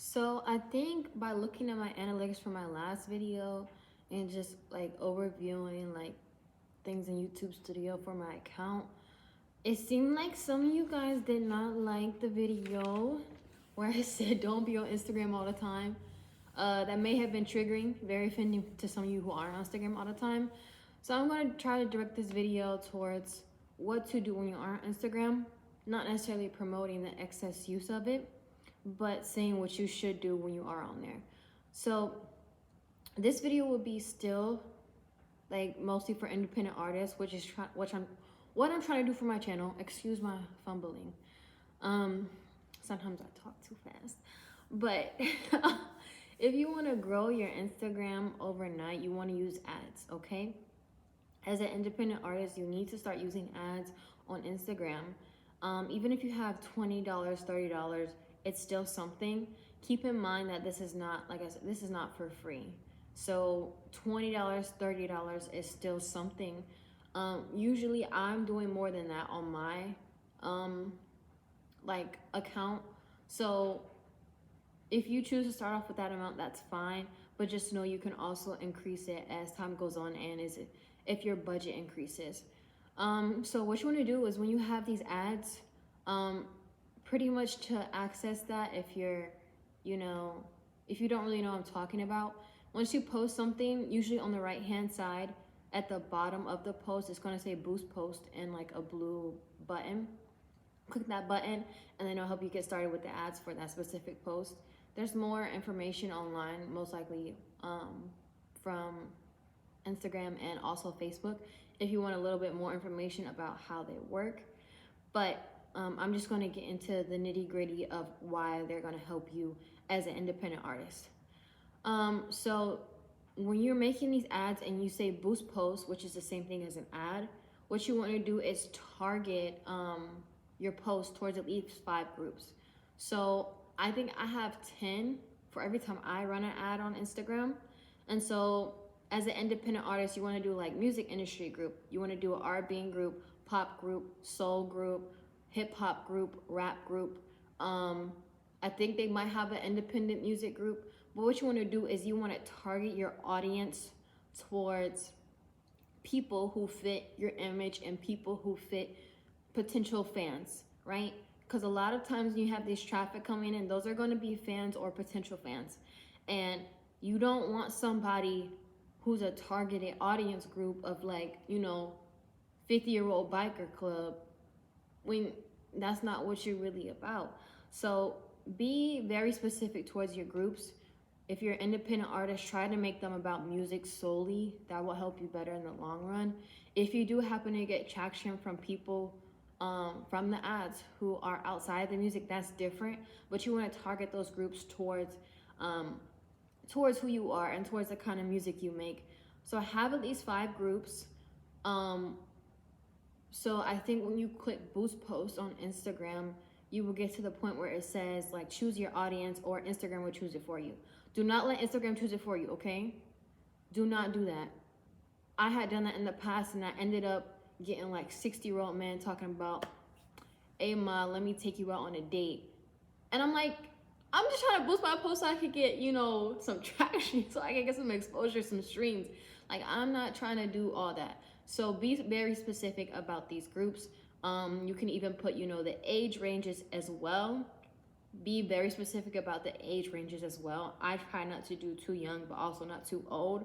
So I think by looking at my analytics from my last video and just like overviewing like things in YouTube Studio for my account, it seemed like some of you guys did not like the video where I said don't be on Instagram all the time. That may have been triggering, very offending to some of you who are on Instagram all the time. So I'm going to try to direct this video towards what to do when you are on Instagram, not necessarily promoting the excess use of it, but saying what you should do when you are on there. So this video will be still like mostly for independent artists, which is what I'm trying to do for my channel. Excuse my fumbling. Um, Sometimes I talk too fast, but if you want to grow your Instagram overnight, you want to use ads, okay? As an independent artist, you need to start using ads on Instagram. Even if you have $20, $30, it's still something. Keep in mind that this is not, like I said, this is not for free. So $20, $30 is still something. Usually I'm doing more than that on my like account. So if you choose to start off with that amount, that's fine. But just know you can also increase it as time goes on and if your budget increases. So what you want to do is when you have these ads, pretty much to access that, if you're, if you don't really know what I'm talking about, once you post something, usually on the right hand side at the bottom of the post, it's going to say boost post and like a blue button. Click that button and then it'll help you get started with the ads for that specific post. There's more information online, most likely from Instagram and also Facebook, if you want a little bit more information about how they work. But I'm just going to get into the nitty gritty of why they're going to help you as an independent artist. So when you're making these ads and you say boost post, which is the same thing as an ad, what you want to do is target your post towards at least 5 groups. So I think I have 10 for every time I run an ad on Instagram. And so as an independent artist, you want to do like music industry group, you want to do an R&B group, pop group, soul group, hip hop group, rap group. I think they might have an independent music group, but what you want to do is you want to target your audience towards people who fit your image and people who fit potential fans, right? Because a lot of times you have this traffic coming in, those are going to be fans or potential fans. And you don't want somebody who's a targeted audience group of like, 50-year-old biker club when that's not what you're really about. So be very specific towards your groups. If you're an independent artist, try to make them about music solely. That will help you better in the long run. If you do happen to get traction from people from the ads who are outside the music, that's different. But you want to target those groups towards who you are and towards the kind of music you make. So have at least 5 groups. So I think when you click boost post on Instagram, you will get to the point where it says like choose your audience, or Instagram will choose it for you. Do not let Instagram choose it for you, okay? Do not do that. I had done that in the past and I ended up getting like 60-year-old men talking about, hey ma, let me take you out on a date. And I'm like, I'm just trying to boost my post so I could get, some traction, so I can get some exposure, some streams. Like, I'm not trying to do all that. So be very specific about these groups. You can even put, the age ranges as well. Be very specific about the age ranges as well. I try not to do too young, but also not too old,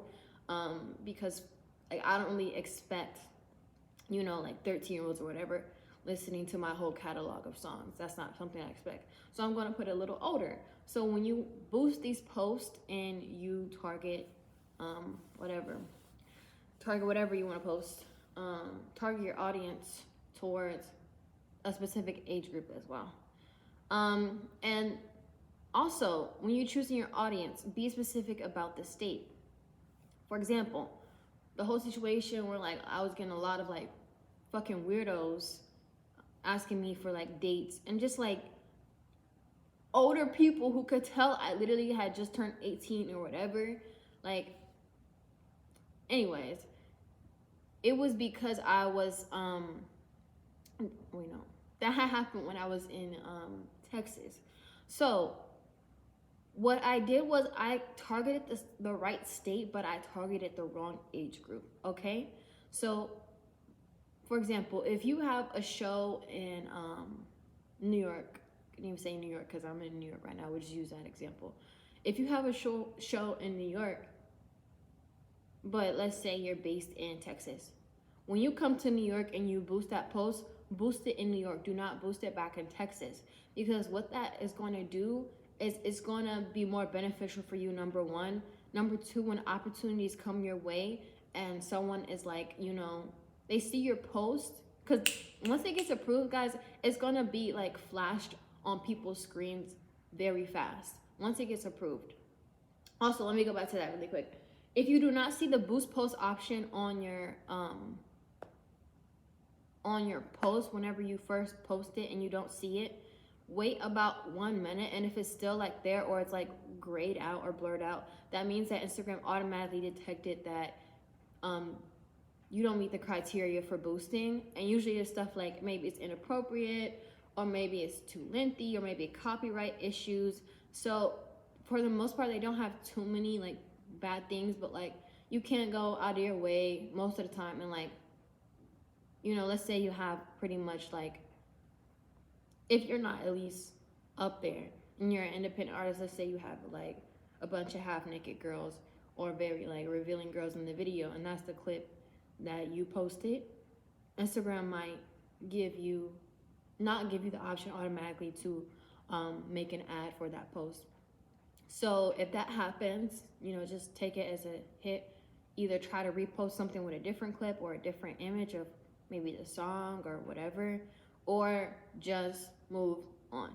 because like, I don't really expect, like 13-year-olds or whatever listening to my whole catalog of songs. That's not something I expect. So I'm going to put a little older. So when you boost these posts and you target whatever you want to post, target your audience towards a specific age group as well. And also, when you're choosing your audience, be specific about the state. For example, the whole situation where like I was getting a lot of like fucking weirdos asking me for like dates, and just like older people who could tell I literally had just turned 18 or whatever. Like, anyways, it was because I was that had happened when I was in Texas. So what I did was I targeted the right state, but I targeted the wrong age group. Okay, so for example, if you have a show in New York, I can't even say New York because I'm in New York right now. We'll just use that example. If you have a show in New York, but let's say you're based in Texas, when you come to New York and you boost that post, boost it in New York. Do not boost it back in Texas, because what that is going to do is it's going to be more beneficial for you, number one. Number two, when opportunities come your way and someone is like, they see your post, because once it gets approved, guys, it's going to be like flashed on people's screens very fast once it gets approved. Also, let me go back to that really quick. If you do not see the boost post option on your post whenever you first post it and you don't see it, wait about 1 minute, and if it's still like there or it's like grayed out or blurred out, that means that Instagram automatically detected that you don't meet the criteria for boosting. And usually it's stuff like maybe it's inappropriate, or maybe it's too lengthy, or maybe copyright issues. So for the most part, they don't have too many like bad things, but like you can't go out of your way most of the time and like, let's say you have pretty much like, if you're not at least up there and you're an independent artist, let's say you have like a bunch of half naked girls or very like revealing girls in the video, and that's the clip that you posted, Instagram might not give you the option automatically to make an ad for that post. So if that happens, just take it as a hit. Either try to repost something with a different clip or a different image of maybe the song or whatever, or just move on.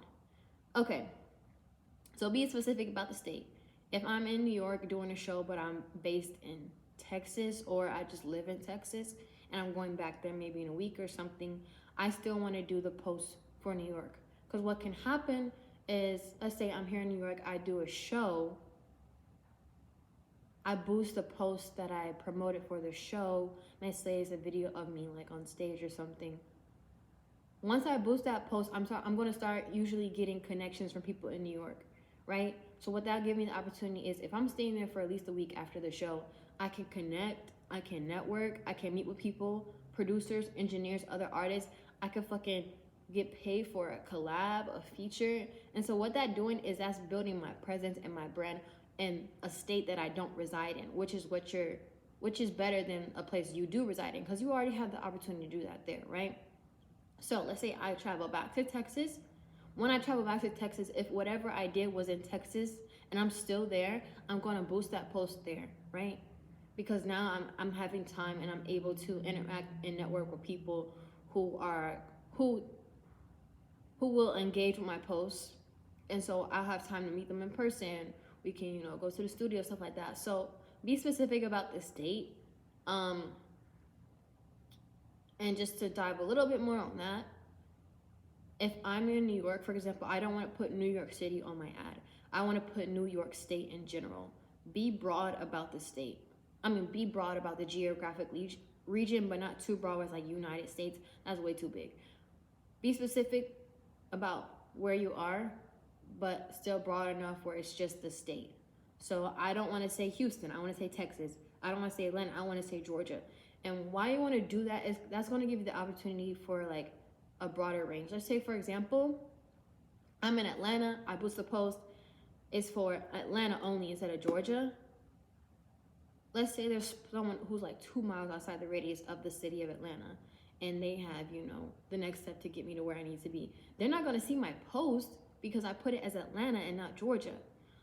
Okay, so be specific about the state. If I'm in New York doing a show, but I'm based in Texas, or I just live in Texas and I'm going back there maybe in a week or something, I still want to do the post for New York. Because what can happen is, let's say I'm here in New York, I do a show, I boost the post that I promoted for the show, let's say it's a video of me like on stage or something. Once I boost that post, I'm going to start usually getting connections from people in New York, right? So what that gives me the opportunity is, if I'm staying there for at least a week after the show, I can connect, I can network, I can meet with people, producers, engineers, other artists. I can fucking get paid for a collab, a feature. And so what that's doing is that's building my presence and my brand in a state that I don't reside in, which is better than a place you do reside in, because you already have the opportunity to do that there, right? So let's say I travel back to Texas. When I travel back to Texas, if whatever I did was in Texas and I'm still there, I'm going to boost that post there, right? Because now I'm having time and I'm able to interact and network with people who will engage with my posts. And so I'll have time to meet them in person. We can, go to the studio, stuff like that. So be specific about the state. And just to dive a little bit more on that, if I'm in New York, for example, I don't want to put New York City on my ad. I want to put New York State in general. Be broad about the state. Be broad about the geographic region, but not too broad as like United States. That's way too big. Be specific about where you are, but still broad enough where it's just the state. So I don't want to say Houston. I want to say Texas. I don't want to say Atlanta. I want to say Georgia. And why you want to do that is that's going to give you the opportunity for like a broader range. Let's say, for example, I'm in Atlanta. I boost the post. It's for Atlanta only instead of Georgia. Let's say there's someone who's like 2 miles outside the radius of the city of Atlanta, and they have, the next step to get me to where I need to be. They're not going to see my post because I put it as Atlanta and not Georgia.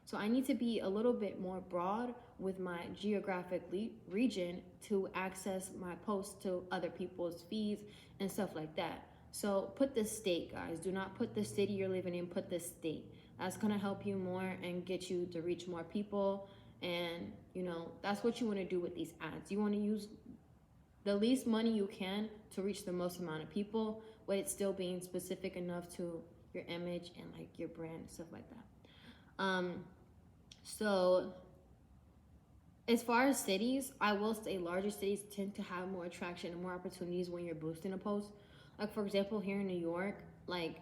So I need to be a little bit more broad with my geographic region to access my posts to other people's feeds and stuff like that. So put the state, guys. Do not put the city you're living in, put the state. That's going to help you more and get you to reach more people. And, that's what you want to do with these ads. You want to use the least money you can to reach the most amount of people, but it's still being specific enough to your image and like your brand, stuff like that. So as far as cities, I will say larger cities tend to have more attraction and more opportunities when you're boosting a post. Like, for example, here in New York, like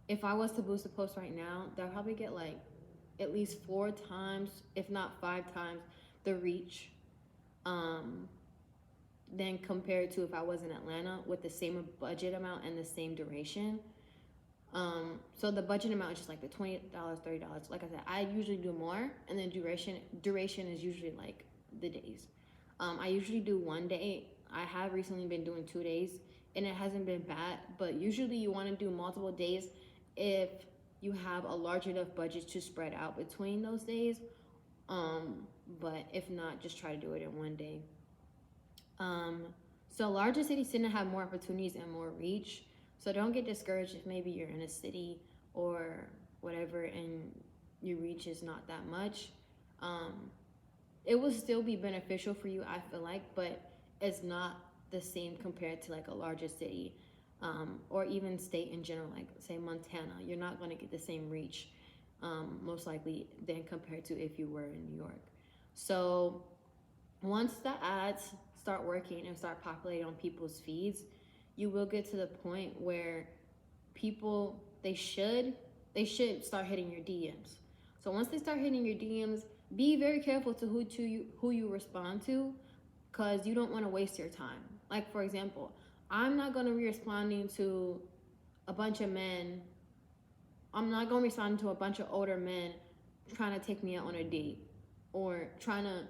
if I was to boost a post right now, they'll probably get like at least 4 times, if not 5 times, the reach, um, than compared to if I was in Atlanta with the same budget amount and the same duration. So the budget amount is just like the $20, $30. Like I said, I usually do more, and then duration is usually like the days. I usually do 1 day. I have recently been doing 2 days, and it hasn't been bad. But usually, you want to do multiple days if you have a large enough budget to spread out between those days. But if not, just try to do it in 1 day. Um, so larger cities tend to have more opportunities and more reach. So don't get discouraged if maybe you're in a city or whatever and your reach is not that much. Um, it will still be beneficial for you, I feel like, but it's not the same compared to like a larger city, or even state in general, like say Montana. You're not going to get the same reach, most likely, than compared to if you were in New York. So once the ads start working and start populating on people's feeds, you will get to the point where people they should start hitting your DMs. So once they start hitting your DMs, be very careful to who you respond to, because you don't want to waste your time. Like for example, I'm not going to be responding to a bunch of men. I'm not going to respond to a bunch of older men trying to take me out on a date or trying to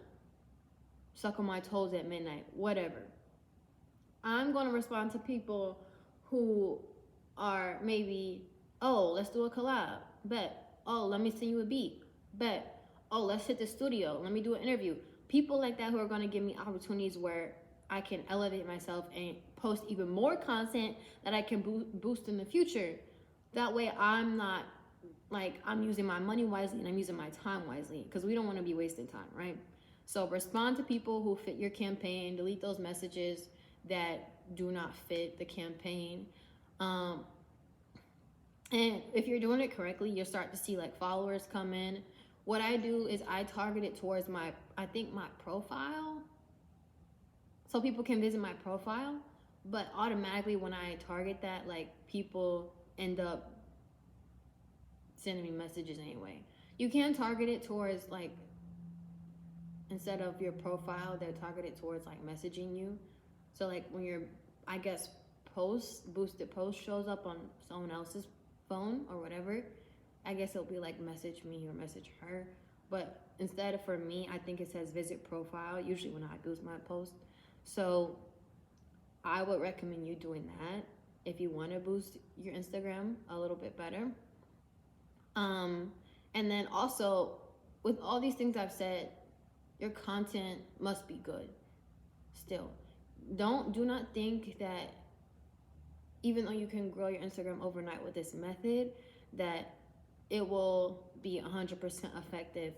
suck on my toes at midnight, whatever. I'm going to respond to people who are maybe, oh, let's do a collab, bet. Oh, let me send you a beat, bet. Oh, let's hit the studio, let me do an interview. People like that who are going to give me opportunities where I can elevate myself and post even more content that I can boost in the future. That way I'm not like, I'm using my money wisely and I'm using my time wisely, because we don't want to be wasting time, right? So respond to people who fit your campaign, delete those messages that do not fit the campaign. And if you're doing it correctly, you'll start to see like followers come in. What I do is I target it towards my profile, so people can visit my profile. But automatically when I target that, like, people end up sending me messages anyway. You can target it towards like, instead of your profile, they're targeted towards like messaging you. So like when your, I guess, boosted post shows up on someone else's phone or whatever, I guess it'll be like message me or message her. But instead of, for me, I think it says visit profile usually when I boost my post. So I would recommend you doing that if you want to boost your Instagram a little bit better. And then also, with all these things I've said, your content must be good still. Do not think that even though you can grow your Instagram overnight with this method, that it will be 100% effective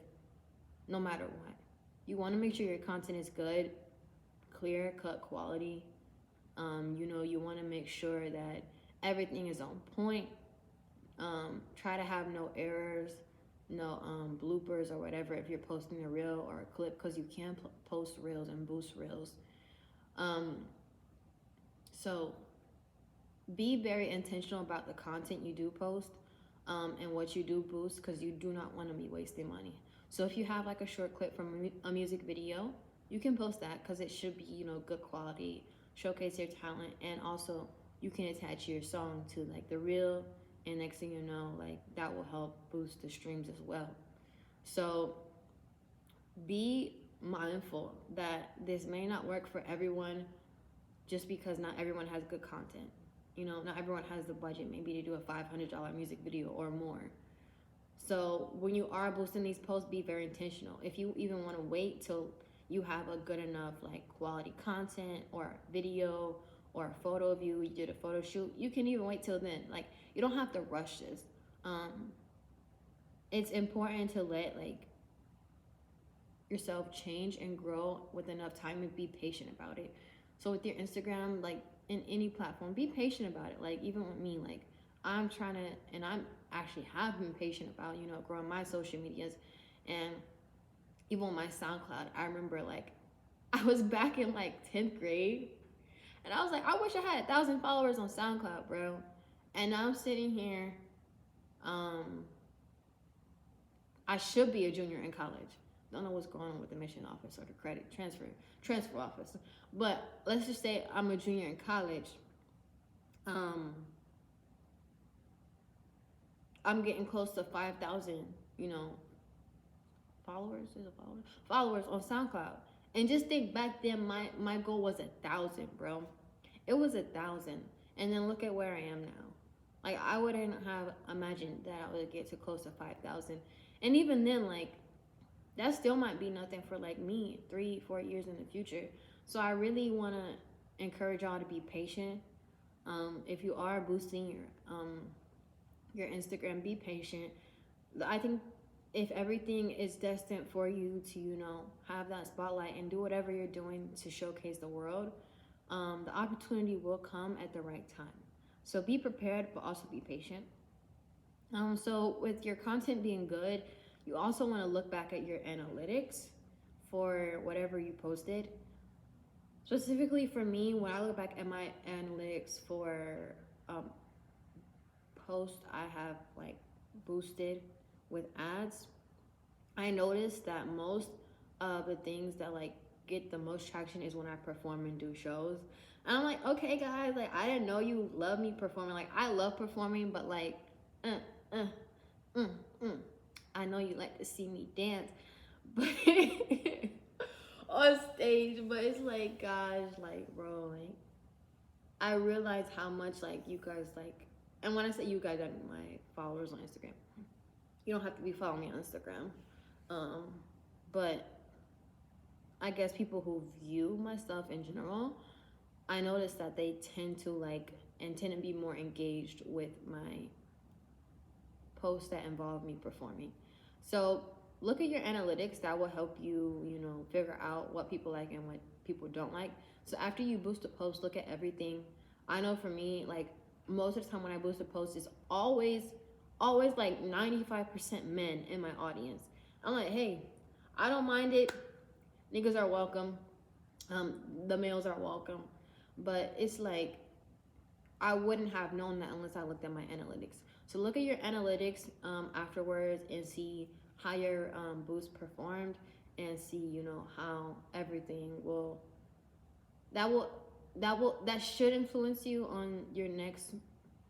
no matter what. You want to make sure your content is good, clear cut quality. You want to make sure that everything is on point. Try to have no errors, no bloopers or whatever if you're posting a reel or a clip, because you can post reels and boost reels. So be very intentional about the content you do post, and what you do boost, because you do not want to be wasting money. So if you have like a short clip from a music video, you can post that, because it should be good quality, showcase your talent, and also you can attach your song to like the reel, and next thing you know, like, that will help boost the streams as well. So be mindful that this may not work for everyone, just because not everyone has good content. Not everyone has the budget maybe to do a $500 music video or more. So when you are boosting these posts, be very intentional. If you even want to wait till you have a good enough like quality content or video or a photo of you did a photo shoot, you can even wait till then. Like, you don't have to rush this. It's important to let like yourself change and grow with enough time, and be patient about it. So with your Instagram, like in any platform, be patient about it. Like even with me, like I'm trying to, and I'm actually have been patient about, growing my social medias. And even on my SoundCloud, I remember like I was back in like 10th grade, and I was like, I wish I had 1,000 followers on SoundCloud, bro. And now I'm sitting here, I should be a junior in college. Don't know what's going on with the mission office or the credit transfer office. But let's just say I'm a junior in college. Um, I'm getting close to 5,000, you know, followers. Is it followers? Followers on SoundCloud. And just think back then, my goal was 1,000, bro. It was 1,000, and then look at where I am now. Like I wouldn't have imagined that I would get to close to 5,000, and even then, like that still might be nothing for like me 3-4 years in the future. So I really want to encourage y'all to be patient. If you are boosting your Instagram, be patient. I think if everything is destined for you to, you know, have that spotlight and do whatever you're doing to showcase the world, the opportunity will come at the right time. So be prepared, but also be patient. So with your content being good, you also want to look back at your analytics for whatever you posted. Specifically for me, when I look back at my analytics for posts I have like boosted with ads, I noticed that most of the things that like get the most traction is when I perform and do shows. And I'm like, okay guys, like I didn't know you love me performing. Like I love performing, but like uh, mm, mm. I know you like to see me dance, but on stage, but it's like, gosh, like bro, like I realize how much like you guys like, and when I say you guys, I mean my followers on Instagram. You don't have to be following me on Instagram, but I guess people who view my stuff in general, I noticed that they tend to like and tend to be more engaged with my posts that involve me performing. So look at your analytics. That will help you, you know, figure out what people like and what people don't like. So after you boost a post, look at everything. I know for me, like most of the time when I boost a post, it's always like 95% men in my audience. I'm like, hey, I don't mind it. Niggas are welcome. The males are welcome. But it's like, I wouldn't have known that unless I looked at my analytics. So look at your analytics afterwards and see how your boost performed, and see, you know, how everything that should influence you on your next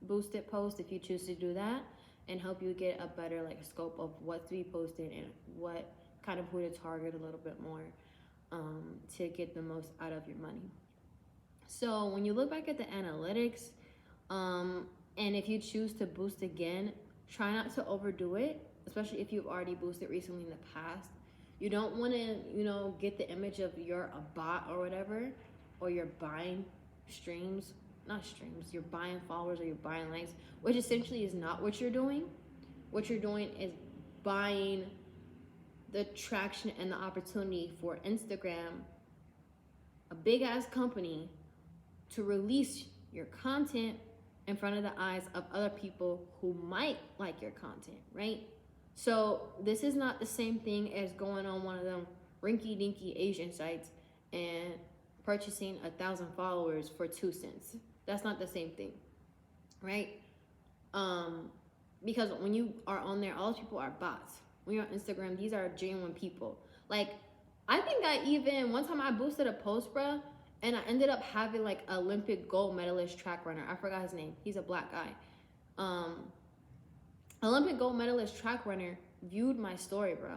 boosted post if you choose to do that, and help you get a better like scope of what to be posted and what kind of who to target a little bit more to get the most out of your money. So when you look back at the analytics, and if you choose to boost again, try not to overdo it, especially if you've already boosted recently in the past. You don't want to, you know, get the image of you're a bot or whatever, or you're buying streams, not streams, you're buying followers or you're buying likes, which essentially is not what you're doing. What you're doing is buying the traction and the opportunity for Instagram, a big ass company, to release your content in front of the eyes of other people who might like your content, right? So this is not the same thing as going on one of them rinky dinky Asian sites and purchasing 1,000 followers for 2 cents. That's not the same thing, right? Because when you are on there, all those people are bots. When you're on Instagram, these are genuine people. Like, I think I even, one time I boosted a post, bruh, and I ended up having like Olympic gold medalist track runner. I forgot his name. He's a black guy. Olympic gold medalist track runner viewed my story, bro.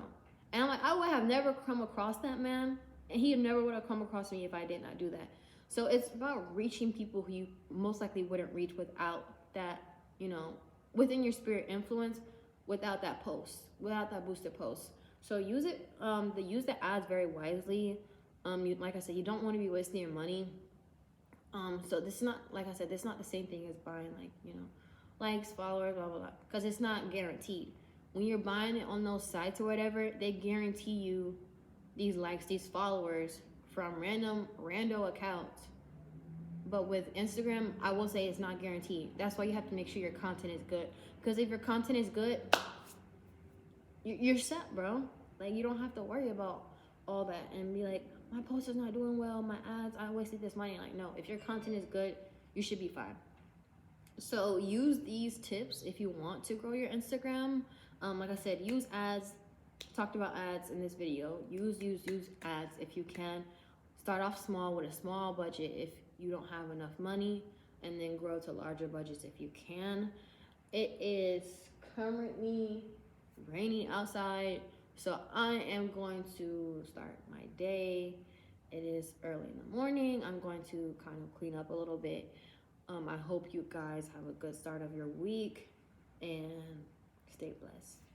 And I'm like, I would have never come across that man, and he never would have come across me if I did not do that. So it's about reaching people who you most likely wouldn't reach without that, you know, within your spirit influence, without that post, without that boosted post. So use it, use the ads very wisely. Like I said, you don't want to be wasting your money. So this is not, like I said, this is not the same thing as buying, like, you know, likes, followers, blah, blah, blah, because it's not guaranteed. When you're buying it on those sites or whatever, they guarantee you these likes, these followers from rando accounts. But with Instagram, I will say it's not guaranteed. That's why you have to make sure your content is good. Because if your content is good, you're set, bro. Like, you don't have to worry about all that and be like, my post is not doing well, my ads, I wasted this money. Like, no, if your content is good, you should be fine. So use these tips if you want to grow your Instagram. Like I said, use ads, talked about ads in this video. Use ads if you can. Start off small with a small budget if you don't have enough money, and then grow to larger budgets if you can. It is currently raining outside, so I am going to start my day. It is early in the morning. I'm going to kind of clean up a little bit. I hope you guys have a good start of your week, and stay blessed.